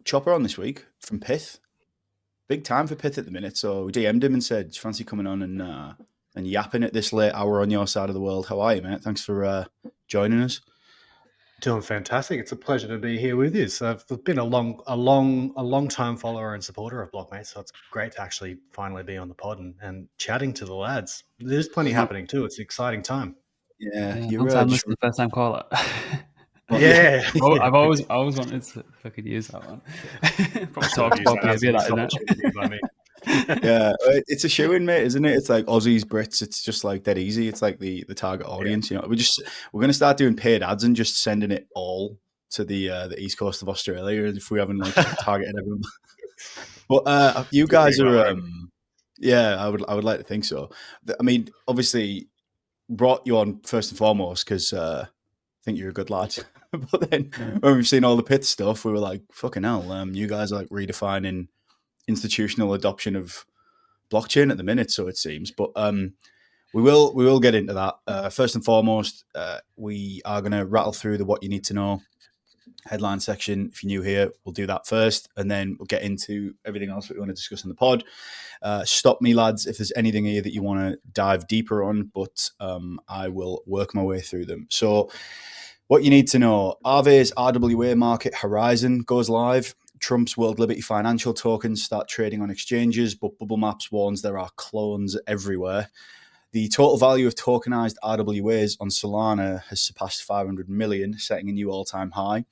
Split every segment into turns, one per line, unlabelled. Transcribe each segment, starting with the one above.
Chopper on this week from Pyth. Big time for Pyth at the minute. So we DM'd him and said, "Do you fancy coming on and yapping at this late hour on your side of the world? How are you, mate? Thanks for joining us."
Doing fantastic. It's a pleasure to be here with you. So I've been a long time follower and supporter of Blockmate, so it's great to actually finally be on the pod and chatting to the lads. There's plenty happening too. It's an exciting time.
Yeah,
Yeah,
you're
long time
just
listener, first time caller.
Yeah.
I've always wanted to fucking use that one. Probably talks about behaviour, that isn't it?
By me.
yeah, it's a shoe in, mate, isn't it? It's like Aussies, Brits. It's just like that easy. It's like the target audience. You know, we're gonna start doing paid ads and just sending it all to the east coast of Australia if we haven't like targeted everyone. But you guys are, yeah, I would like to think so. I mean, obviously, brought you on first and foremost because I think you're a good lad. But then when we've seen all the pit stuff, we were like, fucking hell, you guys are like redefining institutional adoption of blockchain at the minute, so it seems. But we will get into that. First and foremost, we are going to rattle through the what you need to know headline section. If you're new here, we'll do that first, and then we'll get into everything else that we want to discuss in the pod. Stop me, lads, if there's anything here that you want to dive deeper on, but I will work my way through them. So what you need to know: Aave's RWA market horizon goes live. Trump's World Liberty financial tokens start trading on exchanges, but Bubble Maps warns there are clones everywhere. The total value of tokenized RWAs on Solana has surpassed 500 million, setting a new all-time high.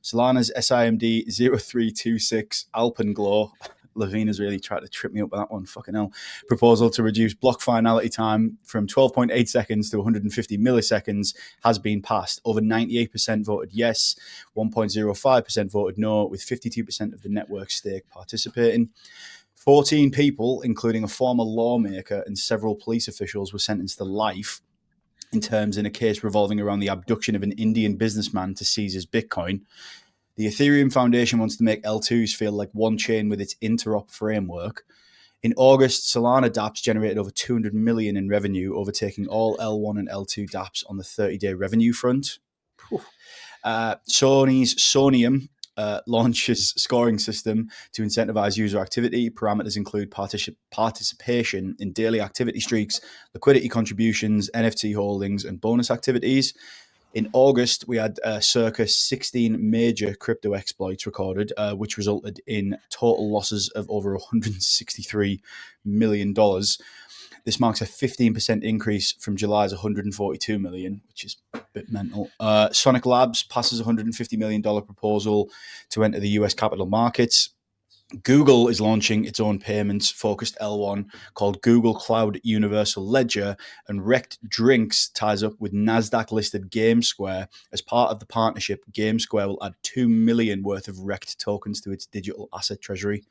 Solana's SIMD 0326 Alpenglow, Lavina's really tried to trip me up with that one, fucking hell, proposal to reduce block finality time from 12.8 seconds to 150 milliseconds has been passed. Over 98% voted yes, 1.05% voted no, with 52% of the network stake participating. 14 people, including a former lawmaker and several police officials, were sentenced to life in terms in a case revolving around the abduction of an Indian businessman to seize his Bitcoin. The Ethereum Foundation wants to make L2s feel like one chain with its interop framework. In August, Solana dApps generated over 200 million in revenue, overtaking all L1 and L2 dApps on the 30-day revenue front. Sony's Sonium launches scoring system to incentivize user activity. Parameters include participation in daily activity streaks, liquidity contributions, NFT holdings, and bonus activities. In August, we had circa 16 major crypto exploits recorded, which resulted in total losses of over $163 million. This marks a 15% increase from July's $142 million, which is a bit mental. Sonic Labs passes $150 million proposal to enter the US capital markets. Google is launching its own payments-focused L1 called Google Cloud Universal Ledger, and Rect Drinks ties up with NASDAQ-listed GameSquare. As part of the partnership, GameSquare will add 2 million worth of Rect tokens to its digital asset treasury.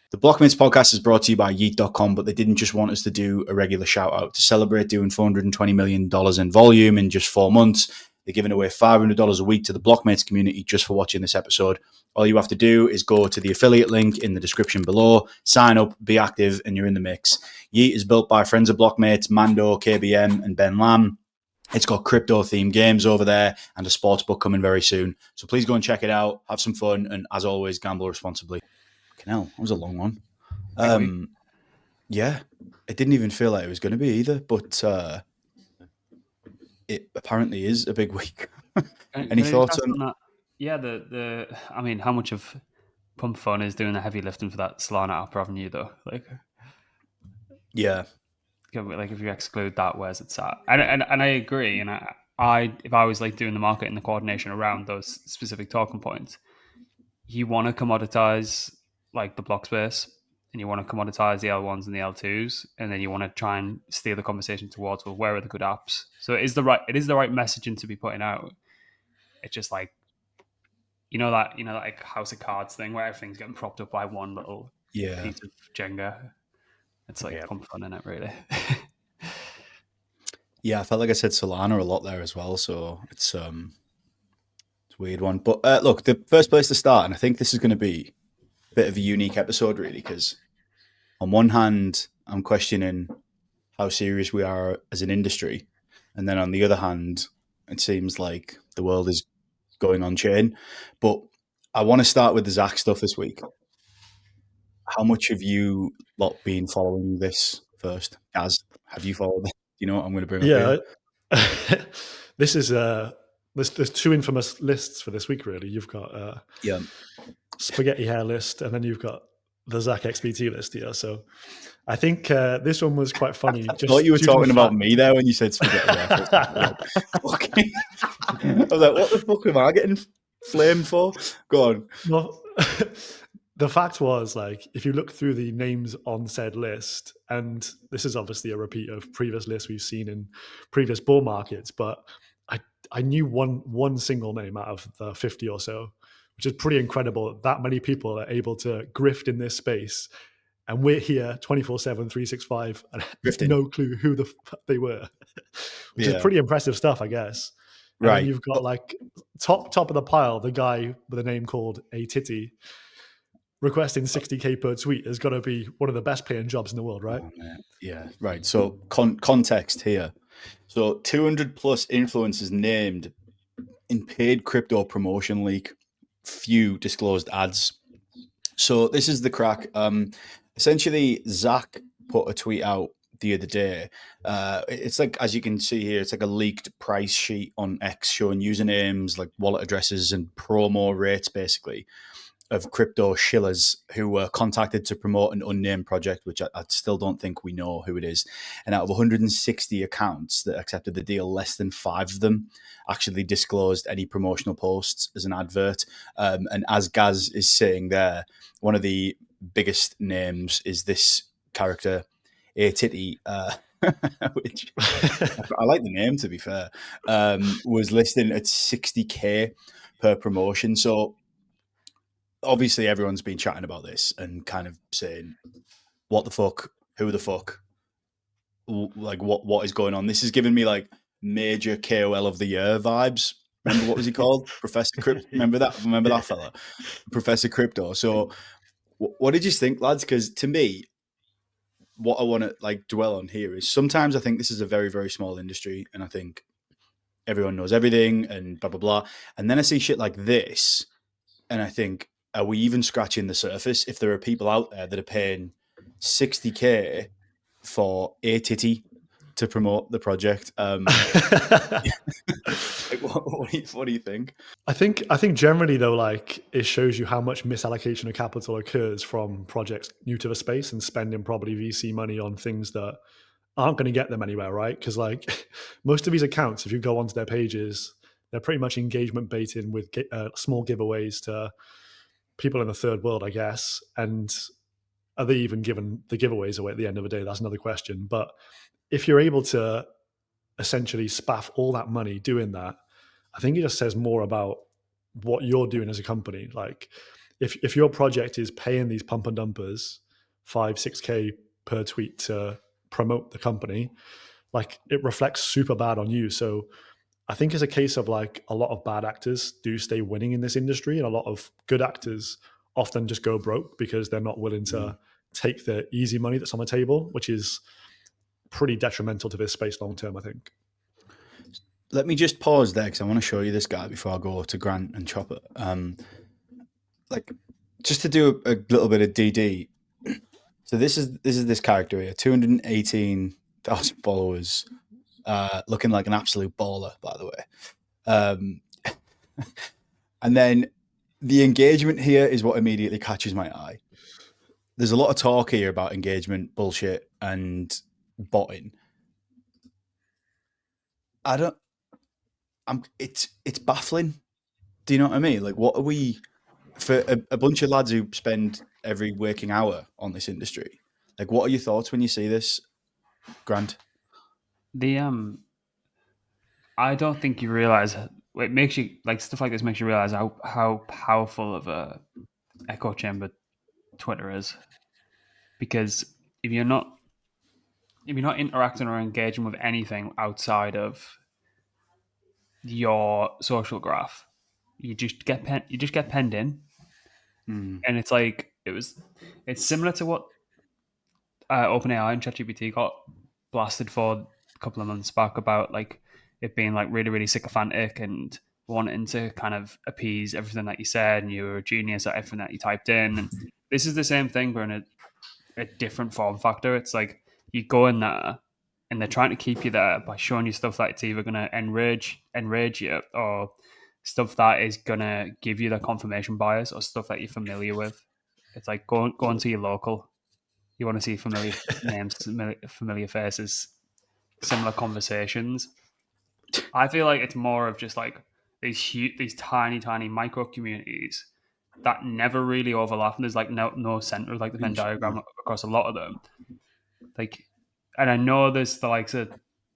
The Blockmates podcast is brought to you by Yeet.com, but they didn't just want us to do a regular shout-out. To celebrate doing $420 million in volume in just 4 months, they're giving away $500 a week to the Blockmates community just for watching this episode. All you have to do is go to the affiliate link in the description below, sign up, be active, and you're in the mix. Yeet is built by friends of Blockmates, Mando, KBM, and Ben Lam. It's got crypto-themed games over there and a sportsbook coming very soon. So please go and check it out, have some fun, and as always, gamble responsibly. Fucking hell, that was a long one. Yeah, it didn't even feel like it was going to be either, but it apparently is a big week. Any thoughts on
that? Yeah, I mean, how much of Pump Fun is doing the heavy lifting for that Solana app revenue, though?
Yeah,
like if you exclude that, where's it at? And I agree. And I if I was like doing the market and the coordination around those specific talking points, you want to commoditize like the block space, and you want to commoditize the L1s and the L2s, and then you want to try and steer the conversation towards, well, where are the good apps? So it is the right messaging to be putting out. It's just like that like House of Cards thing where everything's getting propped up by one little piece of Jenga. It's like Pump Fun in it, really.
Yeah, I felt like I said Solana a lot there as well, so it's a weird one. But look, the first place to start, and I think this is going to be a bit of a unique episode, really, because on one hand, I'm questioning how serious we are as an industry, and then on the other hand, it seems like the world is going on chain. But I want to start with the Zach stuff this week. How much have you lot been following this first? As have you followed it? You know what I'm going to bring up here?
Yeah, this is there's two infamous lists for this week. Really, you've got
Yeah.
spaghetti hair list, and then you've got the ZachXBT list here. So I think this one was quite funny.
I thought you were talking about me there when you said spaghetti. I was like, what the fuck am I getting flamed for? Go on.
Well, the fact was, like, if you look through the names on said list, and this is obviously a repeat of previous lists we've seen in previous bull markets, but I knew one single name out of the 50 or so, which is pretty incredible. That many people are able to grift in this space, and we're here 24/7, 365, and
Grifting.
no clue who the fuck they were, which is pretty impressive stuff, I guess. And
Right.
then you've got like top of the pile, the guy with a name called A Titty requesting 60K per tweet has got to be one of the best paying jobs in the world, right?
Oh, yeah, right. So context here. So 200 plus influencers named in paid crypto promotion leak, few disclosed ads. So this is the crack. Essentially, Zach put a tweet out the other day. It's like, as you can see here, it's like a leaked price sheet on X showing usernames, like wallet addresses and promo rates, basically, of crypto shillers who were contacted to promote an unnamed project, which I still don't think we know who it is. And out of 160 accounts that accepted the deal, less than 5 of them actually disclosed any promotional posts as an advert. And as Gaz is saying there, one of the biggest names is this character, A Titty, which I like the name, to be fair, was listed at 60K per promotion. So obviously everyone's been chatting about this and kind of saying, what the fuck, who the fuck, like what is going on? This is giving me like major KOL of the year vibes. Remember, what was he called? Professor Crypto. Remember that fella? Professor Crypto. So what did you think, lads? Because to me, what I want to like dwell on here is sometimes I think this is a very, very small industry and I think everyone knows everything and blah, blah, blah. And then I see shit like this and I think, are we even scratching the surface? If there are people out there that are paying 60K for A Titty to promote the project, what do you think?
I think generally though, like, it shows you how much misallocation of capital occurs from projects new to the space and spending probably VC money on things that aren't going to get them anywhere, right? Because like most of these accounts, if you go onto their pages, they're pretty much engagement baited with small giveaways to people in the third world, I guess. And are they even giving the giveaways away at the end of the day? That's another question. But if you're able to essentially spaff all that money doing that, I think it just says more about what you're doing as a company. Like if your project is paying these pump and dumpers 5-6K per tweet to promote the company, like it reflects super bad on you. So I think it's a case of like a lot of bad actors do stay winning in this industry, and a lot of good actors often just go broke because they're not willing to take the easy money that's on the table, which is pretty detrimental to this space long term, I think.
Let me just pause there because I want to show you this guy before I go to Grant and Chopper. Like, just to do a little bit of DD. So this is this character here, 218,000 followers, looking like an absolute baller, by the way. And then the engagement here is what immediately catches my eye. There's a lot of talk here about engagement bullshit and botting. It's baffling. Do you know what I mean? Like, what are we, for a bunch of lads who spend every waking hour on this industry? Like, what are your thoughts when you see this, Grant?
I don't think you realize it makes you, like, stuff like this makes you realize how powerful of a echo chamber Twitter is. Because if you're not interacting or engaging with anything outside of your social graph, you just get penned in, and it's like it's similar to what OpenAI and ChatGPT got blasted for a couple of months back about, like, it being like really, really sycophantic and wanting to kind of appease everything that you said, and you're a genius at everything that you typed in. And this is the same thing, but in a different form factor. It's like you go in there and they're trying to keep you there by showing you stuff that it's either going to enrage you, or stuff that is going to give you the confirmation bias, or stuff that you're familiar with. It's like going to your local. You want to see familiar names, familiar faces, similar conversations. I feel like it's more of just like these tiny micro communities that never really overlap, and there's like no center, like the Venn diagram across a lot of them. Like, and I know there's the likes of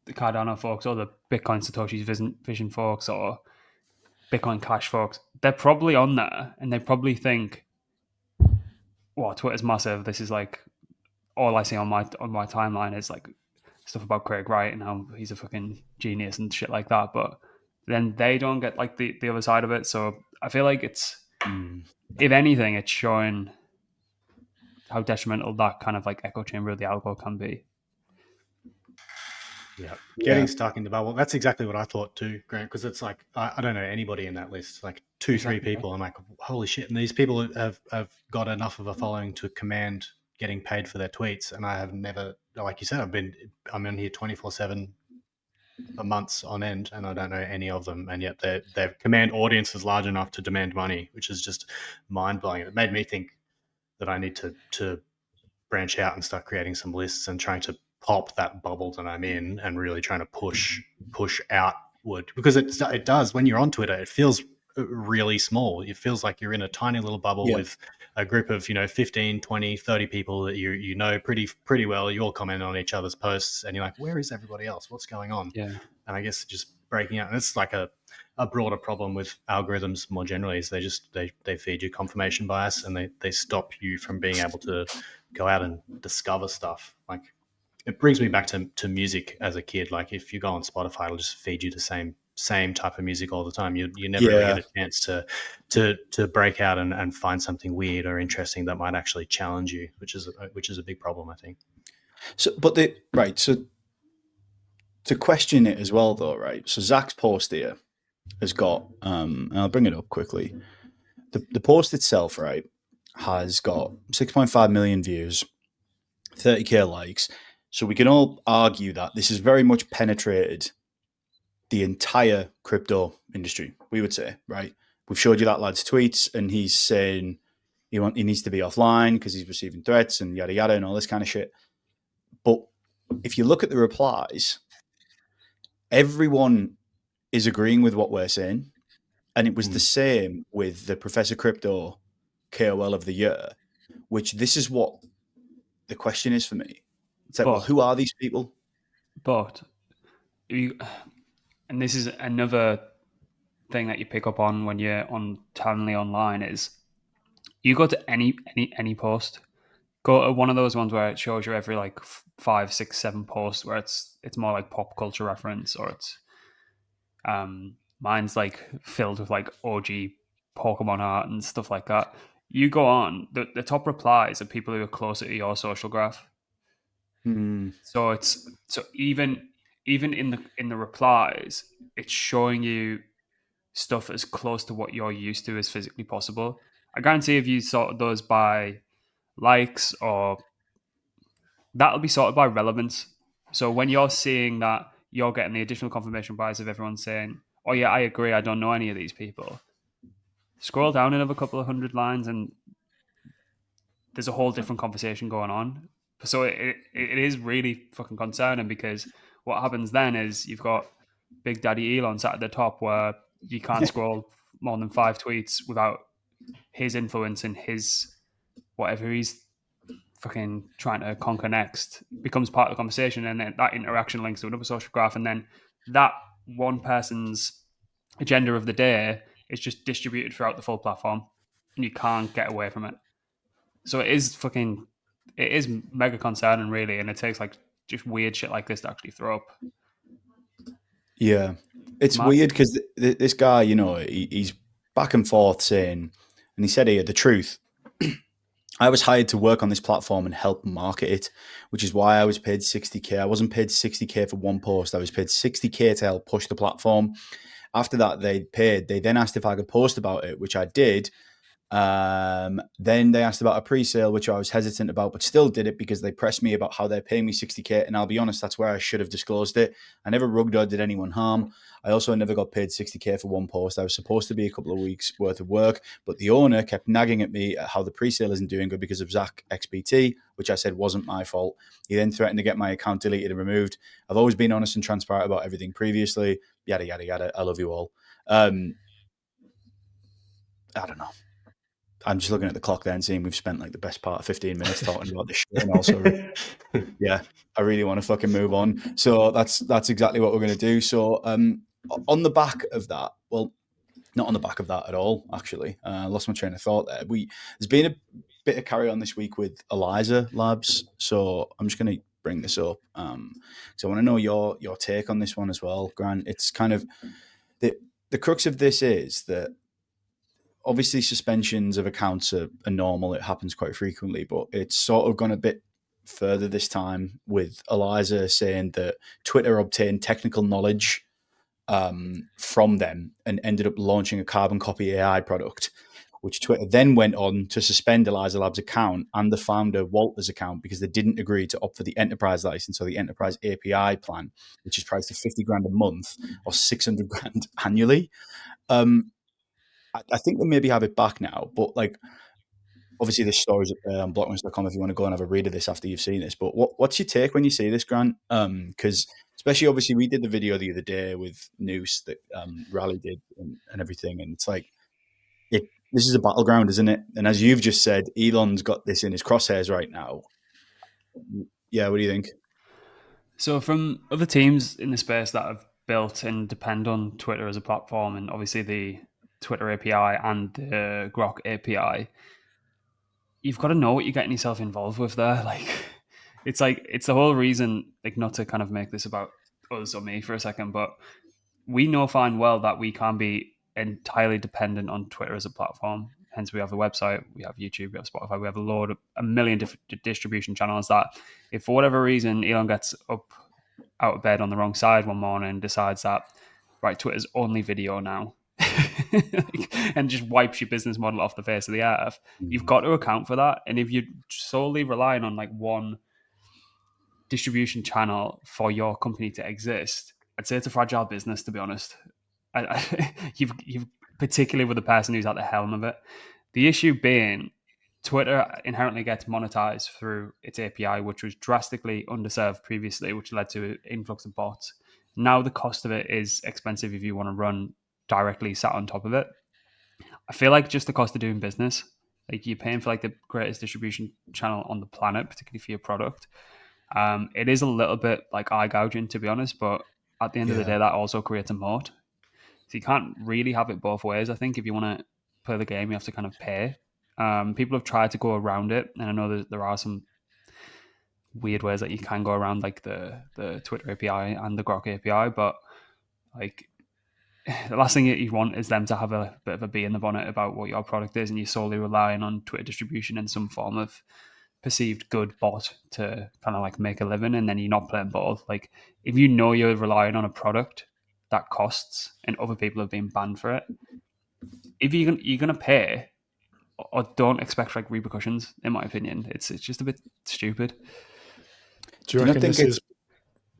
the Cardano folks, or the Bitcoin Satoshi's Vision folks, or Bitcoin Cash folks. They're probably on there, and they probably think, "Well, Twitter's massive. This is like all I see on my timeline is like stuff about Craig Wright and how he's a fucking genius and shit like that." But then they don't get like the other side of it. So I feel like it's, if anything, it's showing how detrimental that kind of like echo chamber of the algo can be.
Yeah, getting stuck in the bubble. That's exactly what I thought too, Grant, because it's like, I don't know anybody in that list, like two, three people. I'm like, holy shit. And these people have got enough of a following to command getting paid for their tweets. And I have never, like you said, I'm in here 24/7 for months on end, and I don't know any of them. And yet their command audience is large enough to demand money, which is just mind blowing. It made me think that I need to branch out and start creating some lists and trying to pop that bubble that I'm in, and really trying to push outward, because it does, when you're on Twitter, it feels really small. It feels like you're in a tiny little bubble with a group of 15, 20, 30 people that you know pretty well. You all comment on each other's posts, and you're like, where is everybody else? What's going on? And I guess just breaking out, and it's like a broader problem with algorithms more generally, is they feed you confirmation bias, and they stop you from being able to go out and discover stuff. Like, it brings me back to music as a kid. Like, if you go on Spotify, it'll just feed you the same type of music all the time. You never really get a chance to break out and find something weird or interesting that might actually challenge you, which is a big problem, I think.
So, so to question it as well, though, right? So Zach's post here has got, and I'll bring it up quickly. The post itself, right, has got 6.5 million views, 30k likes. So we can all argue that this has very much penetrated the entire crypto industry, we would say, right? We've showed you that lad's tweets, and he's saying he needs to be offline because he's receiving threats and yada yada and all this kind of shit. But if you look at the replies, everyone is agreeing with what we're saying. And it was the same with the Professor Crypto KOL of the year, which this is what the question is for me. It's like, well, who are these people?
But and this is another thing that you pick up on when you're timely online, is you go to any post, go to one of those ones where it shows you every like 5, 6, 7 posts where it's more like pop culture reference, or it's mine's like filled with like OG Pokemon art and stuff like that. You go on, the top replies are people who are closer to your social graph. So even in the replies, it's showing you stuff as close to what you're used to as physically possible. I guarantee if you sorted those by likes, or that'll be sorted by relevance. So when you're seeing that, you're getting the additional confirmation bias of everyone saying, oh yeah, I agree, I don't know any of these people. Scroll down another couple of 100 lines and there's a whole different conversation going on. So it is really fucking concerning, because what happens then is you've got Big Daddy Elon sat at the top, where you can't scroll more than 5 tweets without his influence and his whatever he's fucking trying to conquer next becomes part of the conversation, and then that interaction links to another social graph, and then that one person's agenda of the day is just distributed throughout the full platform, and you can't get away from it. So it is mega concerning, really, and it takes like just weird shit like this to actually throw up.
Yeah, it's weird because this guy, he's back and forth saying, and he said here, the truth. I was hired to work on this platform and help market it, which is why I was paid 60k. I wasn't paid 60k for one post. I was paid 60k to help push the platform. After that, they paid. They then asked if I could post about it, which I did. Then they asked about a pre-sale, which I was hesitant about, but still did it because they pressed me about how they're paying me 60k. And I'll be honest, that's where I should have disclosed it. I never rugged or did anyone harm. I also never got paid 60k for one post. I was supposed to be a couple of weeks worth of work, but the owner kept nagging at me at how the pre-sale isn't doing good because of ZachXBT, which I said wasn't my fault. He then threatened to get my account deleted and removed. I've always been honest and transparent about everything previously. Yada, yada, yada. I love you all. I don't know. I'm just looking at the clock there and seeing we've spent like the best part of 15 minutes talking about this shit. And also, yeah, I really want to fucking move on. So that's exactly what we're going to do. So on the back of that, well, not on the back of that at all, actually. I lost my train of thought there. There's been a bit of carry on this week with Eliza Labs. So I'm just going to bring this up. So I want to know your take on this one as well, Grant. It's kind of the crux of this is that obviously suspensions of accounts are normal. It happens quite frequently, but it's sort of gone a bit further this time with Eliza saying that Twitter obtained technical knowledge from them and ended up launching a carbon copy AI product, which Twitter then went on to suspend Eliza Labs' account and the founder Walter's account because they didn't agree to opt for the enterprise license or the enterprise API plan, which is priced at 50 grand a month or 600 grand annually. I think they maybe have it back now, but like obviously this story's up there on blockmaster.com if you want to go and have a read of this after you've seen this. But what's your take when you see this, Grant? Because especially obviously we did the video the other day with Noose that Rally did and everything, and it's like this is a battleground, isn't it? And as you've just said, Elon's got this in his crosshairs right now. Yeah, what do you think?
So from other teams in the space that have built and depend on Twitter as a platform, and obviously the Twitter API and the Grok API, you've got to know what you're getting yourself involved with there. Like it's the whole reason, like, not to kind of make this about us or me for a second, but we know fine well that we can't be entirely dependent on Twitter as a platform. Hence, we have the website, we have YouTube, we have Spotify, we have a million different distribution channels that if for whatever reason Elon gets up out of bed on the wrong side one morning and decides that, right, Twitter's only video now, and just wipes your business model off the face of the earth, you've got to account for that. And if you're solely relying on like one distribution channel for your company to exist, I'd say it's a fragile business, to be honest. You've particularly with the person who's at the helm of it. The issue being Twitter inherently gets monetized through its API, which was drastically underserved previously, which led to an influx of bots. Now the cost of it is expensive if you want to run directly sat on top of it. I feel like just the cost of doing business, like you're paying for like the greatest distribution channel on the planet, particularly for your product. It is a little bit like eye gouging, to be honest, but at the end of the day, that also creates a moat. So you can't really have it both ways. I think if you want to play the game, you have to kind of pay. People have tried to go around it, and I know there are some weird ways that you can go around, like the Twitter API and the Grok API, but like the last thing that you want is them to have a bit of a bee in the bonnet about what your product is, and you're solely relying on Twitter distribution in some form of perceived good bot to kind of like make a living, and then you're not playing both. Like if you know you're relying on a product that costs and other people have been banned for it, if you're gonna pay, or don't expect like repercussions, in my opinion. It's just a bit stupid.
Do you reckon this is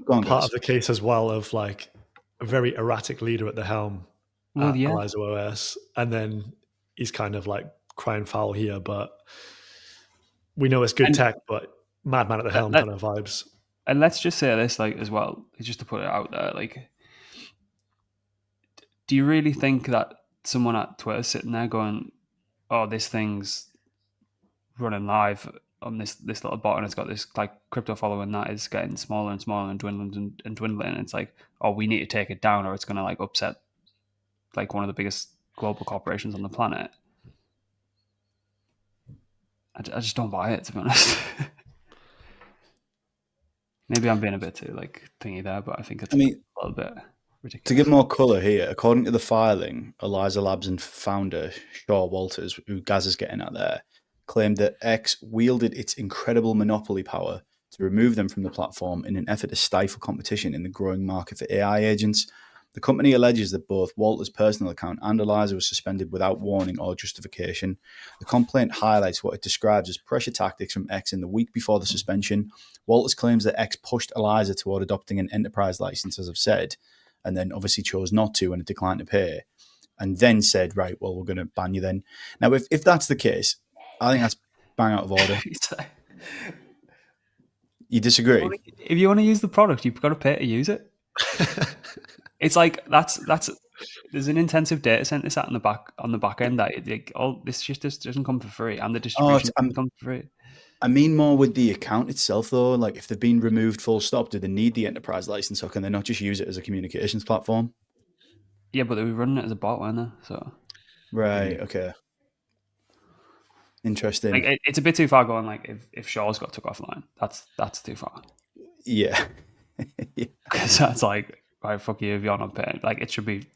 part
guys.
of the case as well of like a very erratic leader at the helm at Eliza OS, and then he's kind of like crying foul here, but we know it's good tech, but madman at the helm kind of vibes.
And let's just say this, like, as well, just to put it out there, like, do you really think that someone at Twitter sitting there going, oh, this thing's running live on this little bot and it's got this like crypto following that is getting smaller and smaller and dwindling and dwindling, and it's like, oh, we need to take it down or it's going to like upset like one of the biggest global corporations on the planet? I just don't buy it, to be honest. Maybe I'm being a bit too like thingy there, but I think it's a little bit ridiculous.
To give more colour here, according to the filing, Eliza Labs and founder Shaw Walters, who Gaz is getting at there, claimed that X wielded its incredible monopoly power to remove them from the platform in an effort to stifle competition in the growing market for AI agents. The company alleges that both Walter's personal account and Eliza was suspended without warning or justification. The complaint highlights what it describes as pressure tactics from X in the week before the suspension. Walters claims that X pushed Eliza toward adopting an enterprise license, as I've said, and then obviously chose not to and declined to pay, and then said, right, well, we're going to ban you then. Now, if that's the case, I think that's bang out of order. You disagree?
If you want to use the product, you've got to pay to use it. It's like that's there's an intensive data center sat on the back end that all this just doesn't come for free, and the distribution doesn't come for free.
I mean more with the account itself, though. Like, if they've been removed full stop, do they need the enterprise license, or can they not just use it as a communications platform?
Yeah, but they were running it as a bot, weren't they? So
right, okay, interesting.
Like, it's a bit too far going. Like, if Shaw's got took offline, that's too far.
Yeah,
because that's like, right, fuck you if you're not paying. Like, it should be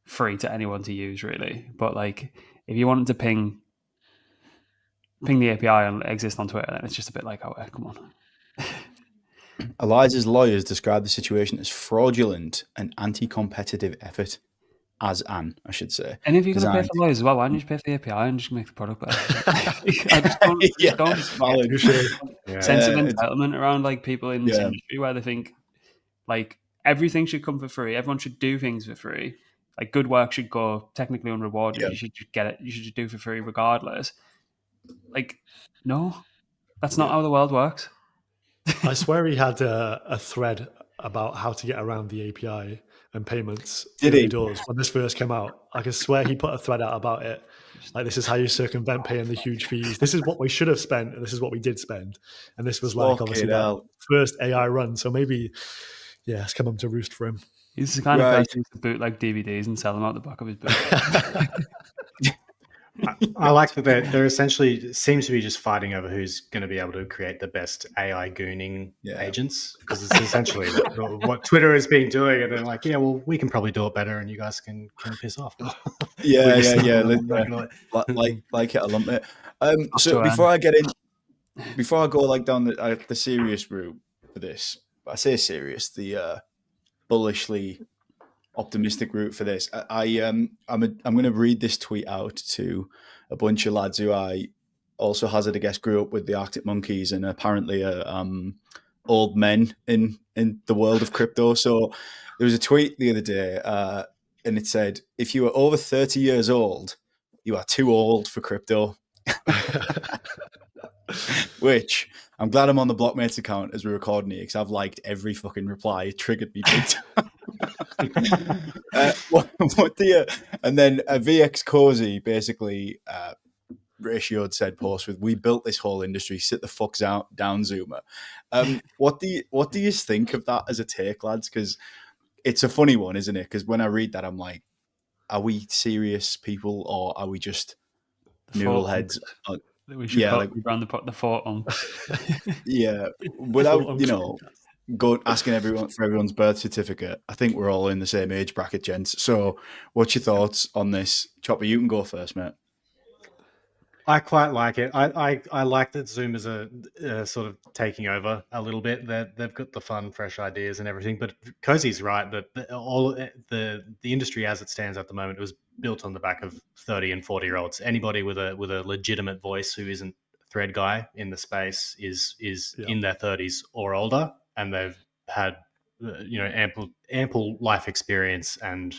free to anyone to use, really. But like, if you wanted to ping the API and exist on Twitter, then it's just a bit like, oh, come on.
Eliza's lawyers described the situation as fraudulent and anti-competitive effort. I should say.
And if you're going to pay for lawyers as well, why don't you just pay for the API and just make the product better? I just don't sense of entitlement around like people in this industry where they think like everything should come for free. Everyone should do things for free. Like, good work should go technically unrewarded. You should just get it. You should just do for free regardless. Like, no, that's not how the world works.
I swear he had a thread about how to get around the API and payments.
Did he?
Doors when this first came out. I can swear he put a thread out about it. Like, this is how you circumvent paying the huge fees. This is what we should have spent, and this is what we did spend. And this was like obviously that first AI run. So maybe, yeah, it's come up to roost for him.
He's the kind of person who used to bootleg DVDs and sell them out the back of his boot.
I like that they're essentially seems to be just fighting over who's going to be able to create the best AI gooning agents, because it's essentially what Twitter has been doing, and they're like, yeah, well, we can probably do it better, and you guys can piss off.
Like it a lump it. So before I go like down the serious route for this, I say serious, the bullishly optimistic route for this. I'm going to read this tweet out to a bunch of lads who I also hazard a guess grew up with the Arctic Monkeys and apparently old men in the world of crypto. So there was a tweet the other day and it said, if you are over 30 years old, you are too old for crypto. Which I'm glad I'm on the Blockmates account as we're recording here, because I've liked every fucking reply. It triggered me big time. And then VX Cozy basically ratioed said post with, "We built this whole industry. Sit the fucks down, Zoomer." What do you think of that as a take, lads? Because it's a funny one, isn't it? Because when I read that, I'm like, are we serious people, or are we just noodle heads?
We should run the fort on.
Yeah, without go asking everyone for everyone's birth certificate. I think we're all in the same age bracket, gents. So, what's your thoughts on this? Chopper, you can go first, mate.
I quite like it. I like that Zoomers are sort of taking over a little bit. They've got the fun, fresh ideas and everything. But Cozy's right that all the industry as it stands at the moment was built on the back of 30 and 40-year-olds. Anybody with a legitimate voice who isn't a thread guy in the space is in their 30s or older, and they've had ample life experience, and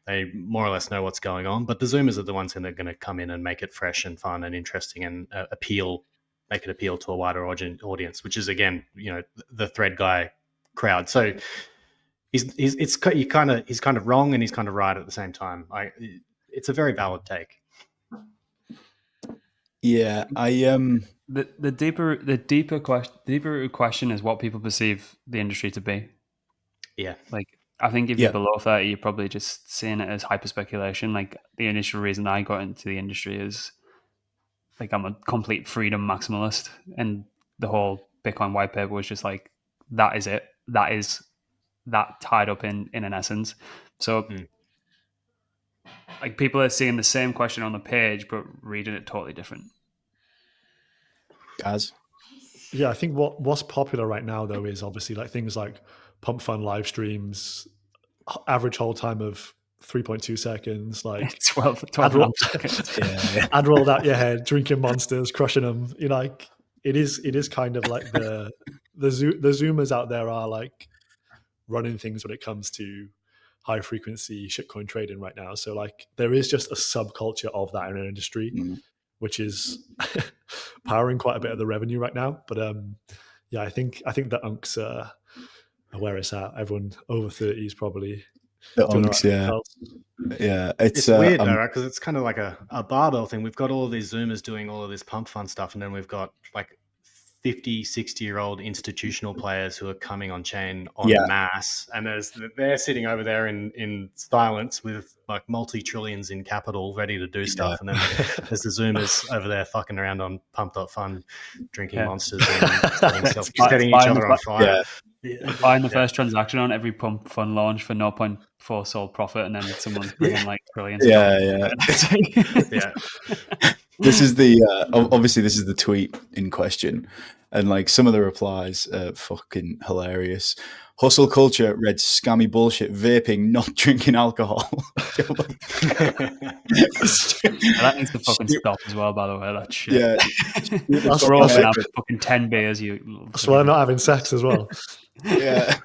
they more or less know what's going on. But the Zoomers are the ones that are going to come in and make it fresh and fun and interesting and make it appeal to a wider audience, which is again, the thread guy crowd. So he's kind of wrong and he's kind of right at the same time. It's a very valid take.
Yeah,
the deeper question is what people perceive the industry to be.
Yeah,
like I think if you're below 30, you're probably just seeing it as hyper speculation. Like, the initial reason I got into the industry is like I'm a complete freedom maximalist, and the whole Bitcoin white paper was just like, that is it. That is that tied up in an essence. So like, people are seeing the same question on the page but reading it totally different.
Guys,
yeah, I think what's popular right now though is obviously like things like pump fund live streams, average hold time of 3.2 seconds, like
12
I'd
and a
roll,
half seconds.
Yeah.
I'd rolled out your head, drinking monsters, crushing them. You know, like it is kind of like the Zoomers out there are like running things when it comes to high frequency shitcoin trading right now. So like there is just a subculture of that in an industry, which is powering quite a bit of the revenue right now. But yeah, I think the unks are where it's at. Everyone over 30 is probably
The
doing
unks,
all
yeah.
right.
Yeah,
It's weird though, right? Because it's kind of like a barbell thing. We've got all of these Zoomers doing all of this pump fund stuff, and then we've got like 50, 60-year-old institutional players who are coming on chain en masse, and they're sitting over there in silence with like multi-trillions in capital ready to do stuff, and then there's the Zoomers over there fucking around on pump.fun, drinking monsters and setting each other on fire.
Buying the first transaction on every pump fund launch for 0.4 sold profit, and then someone's bringing like trillions.
Yeah. This is the obviously this is the tweet in question, and like some of the replies are fucking hilarious. Hustle culture read scammy bullshit, vaping, not drinking alcohol.
That needs to fucking stop as well, by the way. That shit.
Yeah.
We're all gonna have fucking 10 beers.
That's why I'm not having sex as well.
Yeah.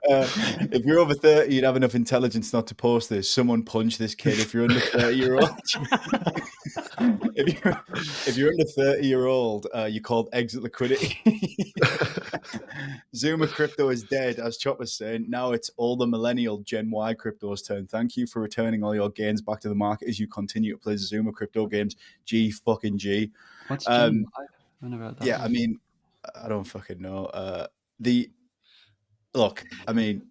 If you're over 30, you'd have enough intelligence not to post this. Someone punch this kid. If you're under 30-year-old, if you're under 30-year-old, you're called exit liquidity. Zoomer crypto is dead, as Chopper's saying. Now it's all the millennial Gen Y crypto's turn. Thank you for returning all your gains back to the market as you continue to play Zoomer crypto games. G fucking G.
What's Gen Y?
Yeah, I mean, I don't fucking know. Look, I mean,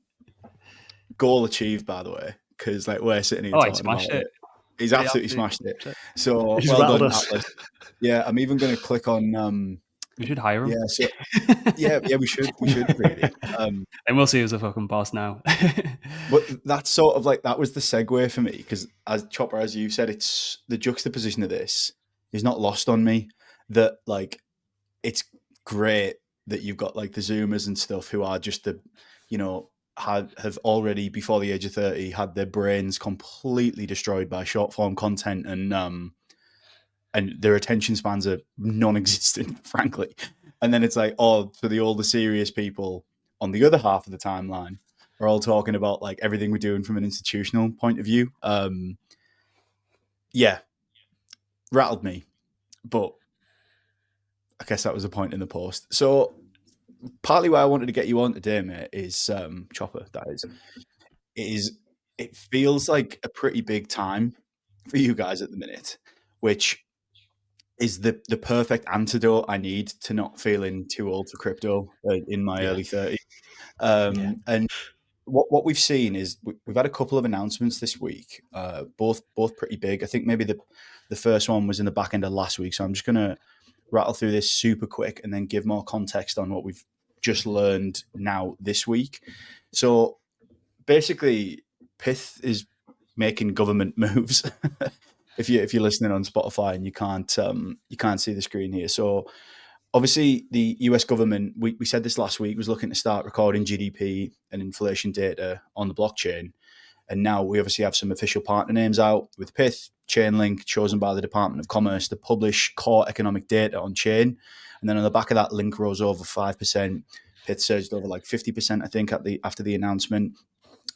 goal achieved, by the way, because like we're sitting here talking about it. He's absolutely smashed it. So well done, Atlas. Yeah, I'm even going to click on.
We should hire him.
Yeah, so yeah, we should really.
And we'll see who's a fucking boss now.
But that's sort of like that was the segue for me because, as Chopper, as you said, it's the juxtaposition of this is not lost on me. That like it's great that you've got like the Zoomers and stuff who are just the, have already before the age of 30 had their brains completely destroyed by short form content and their attention spans are non-existent, frankly. And then it's like, for the older serious people on the other half of the timeline are all talking about like everything we're doing from an institutional point of view. Yeah, rattled me, but I guess that was the point in the post. So partly why I wanted to get you on today, mate, is Chopper, that is, it feels like a pretty big time for you guys at the minute, which is the perfect antidote I need to not feeling too old for crypto in my early 30s. And what we've seen is we've had a couple of announcements this week, both pretty big. I think maybe the first one was in the back end of last week. So I'm just going to rattle through this super quick and then give more context on what we've just learned now this week. So basically, Pyth is making government moves. If you're listening on Spotify and you can't see the screen here. So obviously the US government, we said this last week, was looking to start recording GDP and inflation data on the blockchain. And now we obviously have some official partner names out with Pyth, Chainlink, chosen by the Department of Commerce to publish core economic data on chain. And then on the back of that, Link rose over 5%. Pyth surged over like 50%, I think, after the announcement.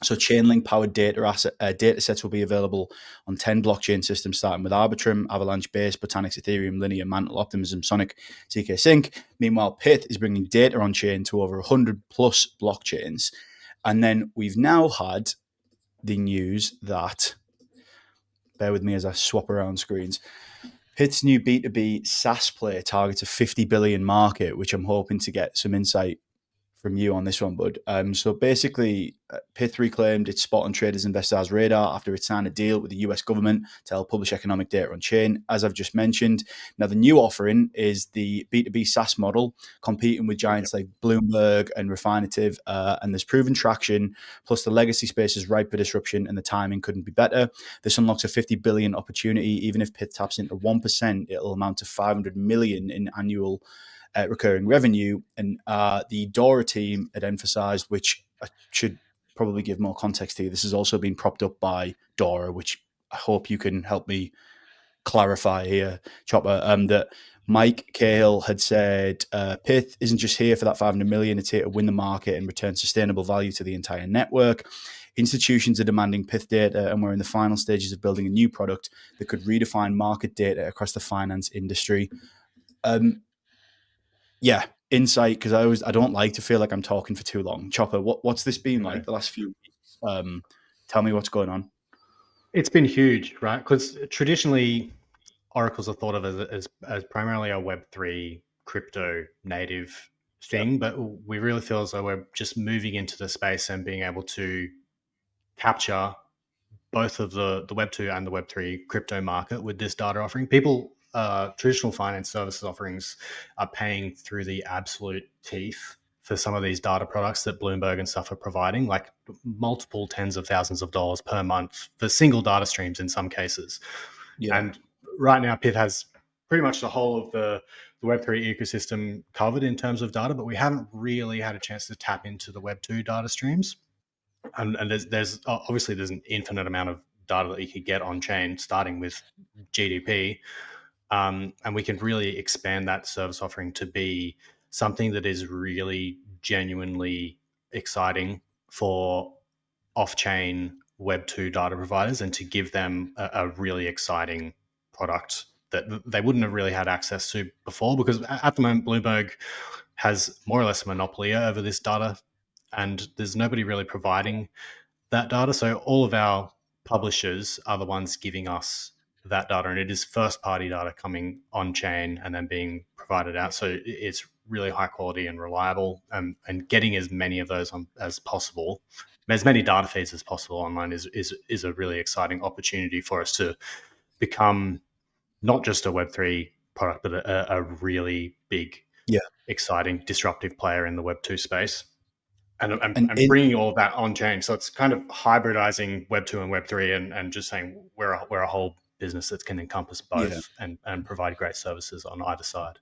So Chainlink powered data sets will be available on 10 blockchain systems, starting with Arbitrum, Avalanche, Base, Botanix, Ethereum, Linear, Mantle, Optimism, Sonic, ZK Sync. Meanwhile, Pyth is bringing data on chain to over 100 plus blockchains. And then we've now had the news that, bear with me as I swap around screens, Pyth's new B2B SaaS play targets a 50 billion market, which I'm hoping to get some insight from you on this one, bud. So basically, Pyth reclaimed its spot on traders' investors' radar after it signed a deal with the US government to help publish economic data on chain, as I've just mentioned. Now, the new offering is the B2B SaaS model, competing with giants like Bloomberg and Refinitiv, and there's proven traction. Plus, the legacy space is ripe for disruption, and the timing couldn't be better. This unlocks a 50 billion opportunity. Even if Pyth taps into 1%, it'll amount to 500 million in annual recurring revenue. And the Dora team had emphasized, which I should probably give more context here, this has also been propped up by Dora, which I hope you can help me clarify here, Chopper, that Mike Cahill had said Pyth isn't just here for that 500 million, it's here to win the market and return sustainable value to the entire network. Institutions are demanding Pyth data, and we're in the final stages of building a new product that could redefine market data across the finance industry. Insight, because I don't like to feel like I'm talking for too long. Chopper, what's this been like the last few weeks? Tell me what's going on.
It's been huge, right? Because traditionally, oracles are thought of as primarily a Web3 crypto native thing, but we really feel as though we're just moving into the space and being able to capture both of the Web2 and the Web3 crypto market with this data offering. People, traditional finance services offerings are paying through the absolute teeth for some of these data products that Bloomberg and stuff are providing, like multiple tens of thousands of dollars per month for single data streams in some cases. Yeah. And right now, Pyth has pretty much the whole of the Web3 ecosystem covered in terms of data, but we haven't really had a chance to tap into the Web2 data streams. And there's obviously there's an infinite amount of data that you could get on chain, starting with GDP, and we can really expand that service offering to be something that is really genuinely exciting for off-chain Web2 data providers, and to give them a really exciting product that they wouldn't have really had access to before, because at the moment Bloomberg has more or less a monopoly over this data, and there's nobody really providing that data. So all of our publishers are the ones giving us that data, and it is first-party data coming on chain and then being provided out. So it's really high quality and reliable, and getting as many of those as possible, as many data feeds as possible online is a really exciting opportunity for us to become not just a Web3 product, but a really big, exciting, disruptive player in the Web2 space. And bringing all of that on chain. So it's kind of hybridizing Web2 and Web3 and just saying we're a whole business that can encompass both and provide great services on either side.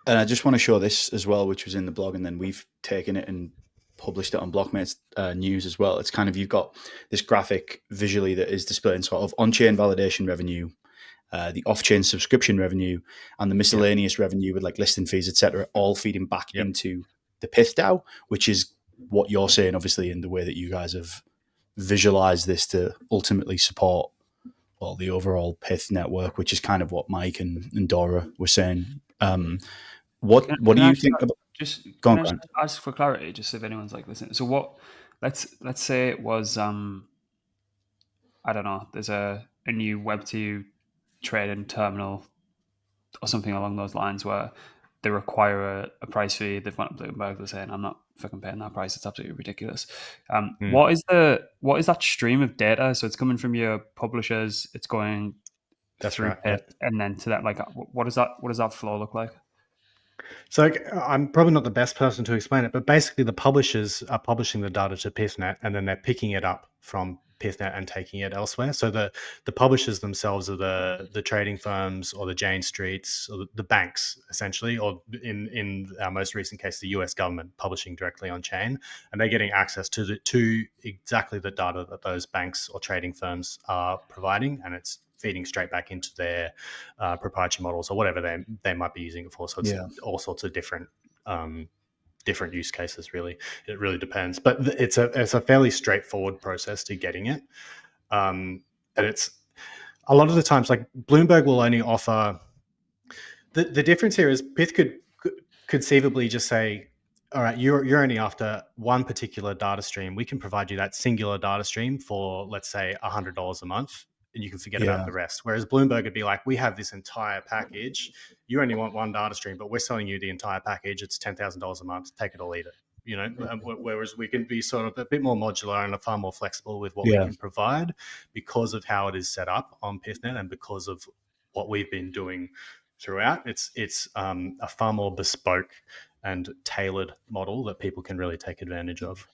And I just want to show this as well, which was in the blog, and then we've taken it and published it on Blockmate's news as well. It's kind of, you've got this graphic visually that is displaying sort of on-chain validation revenue, the off-chain subscription revenue, and the miscellaneous revenue with like listing fees, etc., all feeding back into the Pyth DAO, which is what you're saying, obviously, in the way that you guys have visualized this to ultimately support the overall Pyth network, which is kind of what Mike and Dora were saying. What do you think about?
Just ask for clarity, just if anyone's like listening. So what? Let's say it was I don't know. There's a new Web2 trading terminal or something along those lines where they require a price fee. They've went up to Bloomberg, they're saying, I'm not fucking paying that price. It's absolutely ridiculous. What is that stream of data? So it's coming from your publishers. It's going through Pyth, and then to that. Like, what does that flow look like?
So I'm probably not the best person to explain it, but basically the publishers are publishing the data to PythNet, and then they're picking it up from PythNet and taking it elsewhere. So the publishers themselves are the trading firms or the Jane Streets or the banks, essentially, or in our most recent case, the US government publishing directly on chain, and they're getting access to exactly the data that those banks or trading firms are providing, and it's feeding straight back into their proprietary models or whatever they might be using it for. So it's all sorts of different use cases. Really, it really depends. But it's a fairly straightforward process to getting it, and it's a lot of the times like Bloomberg will only offer. The difference here is Pyth could conceivably just say, all right, you're only after one particular data stream. We can provide you that singular data stream for, let's say, $100 a month, and you can forget about the rest. Whereas Bloomberg would be like, we have this entire package. You only want one data stream, but we're selling you the entire package. It's $10,000 a month. Take it or leave it. whereas we can be sort of a bit more modular and far more flexible with what we
Yeah.
can provide because of how it is set up on PythNet and because of what we've been doing throughout. It's a far more bespoke and tailored model that people can really take advantage of.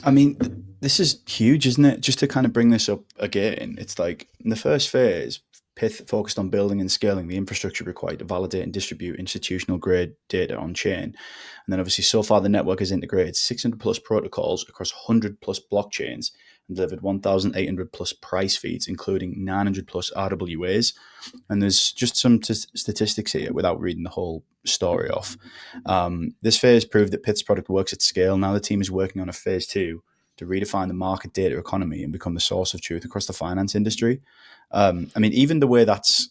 I mean, this is huge, isn't it? Just to kind of bring this up again, it's like in the first phase, Pyth focused on building and scaling the infrastructure required to validate and distribute institutional grade data on chain. And then obviously so far the network has integrated 600 plus protocols across 100 plus blockchains and delivered 1,800 plus price feeds, including 900 plus RWAs. And there's just some statistics here without reading the whole story off. This phase proved that Pyth's product works at scale. Now the team is working on a phase 2 to redefine the market data economy and become the source of truth across the finance industry. I mean, even the way that's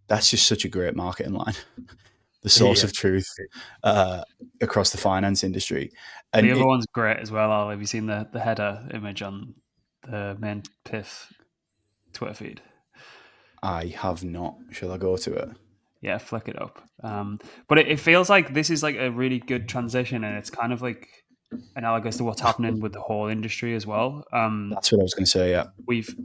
just such a great marketing line. The source of truth across the finance industry. And
the other one's great as well, Al. Have you seen the header image on the main Pyth Twitter feed?
I have not. Shall I go to it?
Yeah, flick it up. But it feels like this is like a really good transition, and it's kind of like analogous to what's happening with the whole industry as well.
That's what I was going to say. Yeah,
we've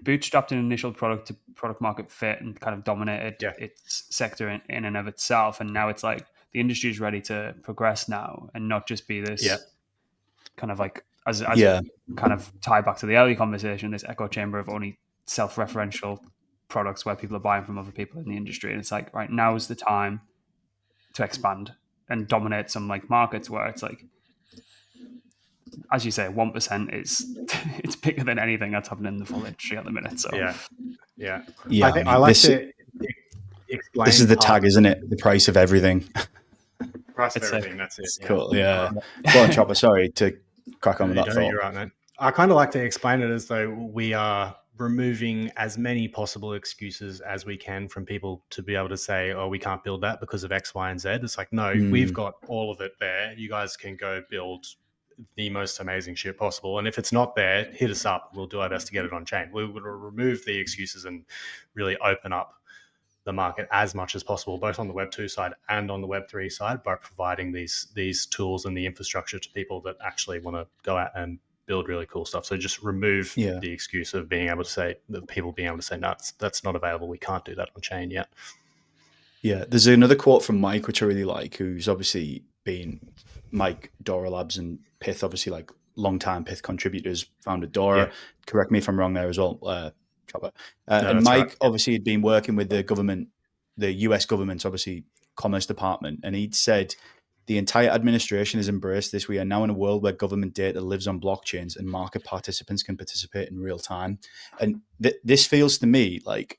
bootstrapped an initial product to product market fit and kind of dominated its sector in and of itself, and now it's like the industry is ready to progress now and not just be this kind of like as kind of tie back to the early conversation, this echo chamber of only self-referential products where people are buying from other people in the industry. And it's like, right, now is the time to expand and dominate some like markets where it's like, as you say, 1% is it's bigger than anything that's happening in the full industry at the minute. So
yeah.
I like
to explain.
This is the tag, isn't it? The price of everything.
Price of everything. That's it.
Cool. Yeah. Go on, Chopper. Sorry to crack on with that thought.
You're right, man. I kind of like to explain it as though we are removing as many possible excuses as we can from people to be able to say, oh, we can't build that because of X, Y, and Z. It's like, no, we've got all of it there. You guys can go build the most amazing shit possible. And if it's not there, hit us up. We'll do our best to get it on chain. We will remove the excuses and really open up the market as much as possible, both on the Web 2 side and on the Web 3 side, by providing these tools and the infrastructure to people that actually want to go out and build really cool stuff. So just remove the excuse of being able to say, that people being able to say, no, that's not available. We can't do that on chain yet.
Yeah. There's another quote from Mike, which I really like, who's obviously been Mike, Dora Labs and Pyth, obviously like long-time Pyth contributors, founded Dora. Yeah. Correct me if I'm wrong there as well, Chopper. And Mike obviously had been working with the government, the US government's obviously Commerce Department, and he'd said, the entire administration has embraced this. We are now in a world where government data lives on blockchains and market participants can participate in real time. And this feels to me like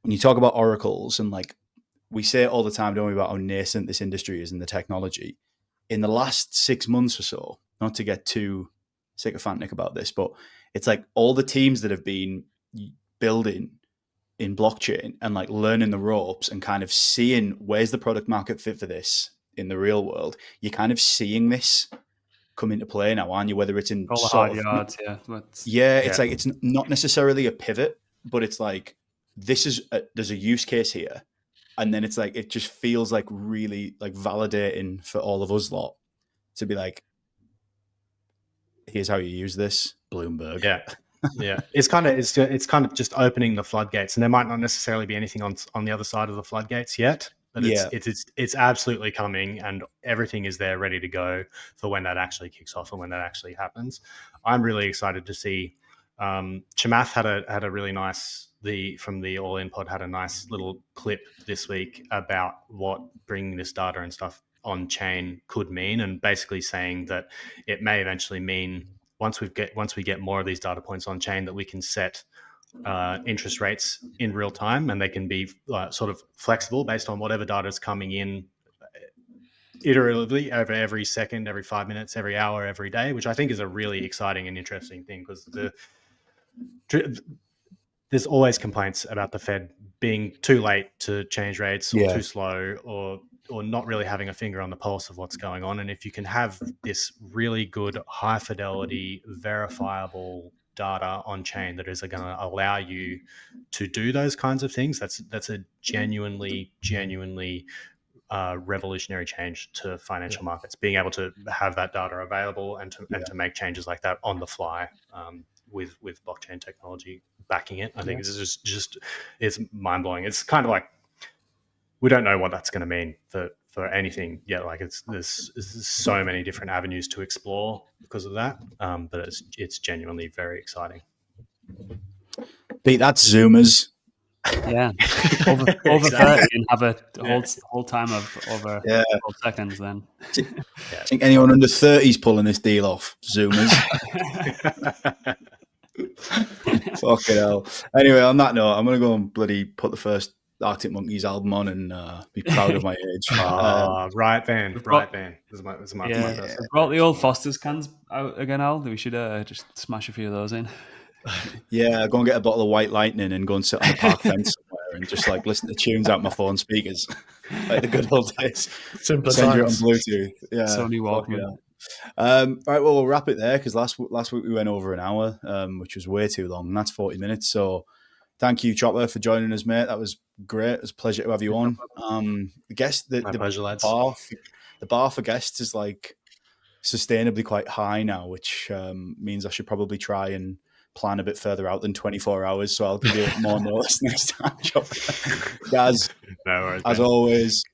when you talk about oracles and like we say it all the time, don't we, about how nascent this industry is and the technology. In the last 6 months or so, not to get too sycophantic about this, but it's like all the teams that have been building in blockchain and like learning the ropes and kind of seeing where's the product market fit for this in the real world, you're kind of seeing this come into play now, aren't you? Whether it's in
all the hard yards,
it's like it's not necessarily a pivot, but it's like there's a use case here, and then it's like it just feels like really like validating for all of us lot to be like, here's how you use this, Bloomberg.
Yeah, it's kind of just opening the floodgates, and there might not necessarily be anything on the other side of the floodgates yet. But it's absolutely coming, and everything is there ready to go for when that actually kicks off and when that actually happens. I'm really excited to see. Chamath had a really nice from the All In Pod had a nice little clip this week about what bringing this data and stuff on chain could mean, and basically saying that it may eventually mean once we get more of these data points on chain that we can set interest rates in real time, and they can be sort of flexible based on whatever data is coming in iteratively over every second, every 5 minutes, every hour, every day, which I think is a really exciting and interesting thing, because there's always complaints about the Fed being too late to change rates or too slow or not really having a finger on the pulse of what's going on. And if you can have this really good, high fidelity, verifiable data on chain that is going to allow you to do those kinds of things, that's a genuinely revolutionary change to financial markets. Being able to have that data available and to make changes like that on the fly with blockchain technology backing it, I think it's just it's mind blowing. It's kind of like we don't know what that's going to mean for anything yet. Like there's so many different avenues to explore because of that, but it's genuinely very exciting.
Beat that's Zoomers.
Yeah, over 30 and have a whole time of over 12 seconds. Then
I think anyone under 30 is pulling this deal off. Zoomers. Fucking hell. Anyway, on that note, I'm gonna go and bloody put the first Arctic Monkeys album on and be proud of my age.
Right then. This is my first.
I brought the old Foster's cans out again, Al. We should just smash a few of those in.
Yeah, go and get a bottle of White Lightning and go and sit on the park fence somewhere and just like listen to tunes out my phone speakers, like the good old days.
Simple
Send you on
times.
Bluetooth. Yeah,
Sony Walkman.
All right, well, we'll wrap it there because last week we went over an hour, which was way too long, and that's 40 minutes. So thank you, Chopper, for joining us, mate. That was great. It was a pleasure to have you on. The guest,
My pleasure, lads.
The bar for guests is like sustainably quite high now, which means I should probably try and plan a bit further out than 24 hours. So I'll give you more notice next time, Chopper. Guys,
no worries,
as always.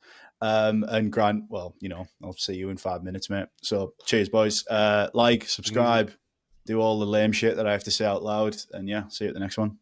And Grant, well, I'll see you in 5 minutes, mate. So cheers, boys. Like, subscribe, do all the lame shit that I have to say out loud. And yeah, see you at the next one.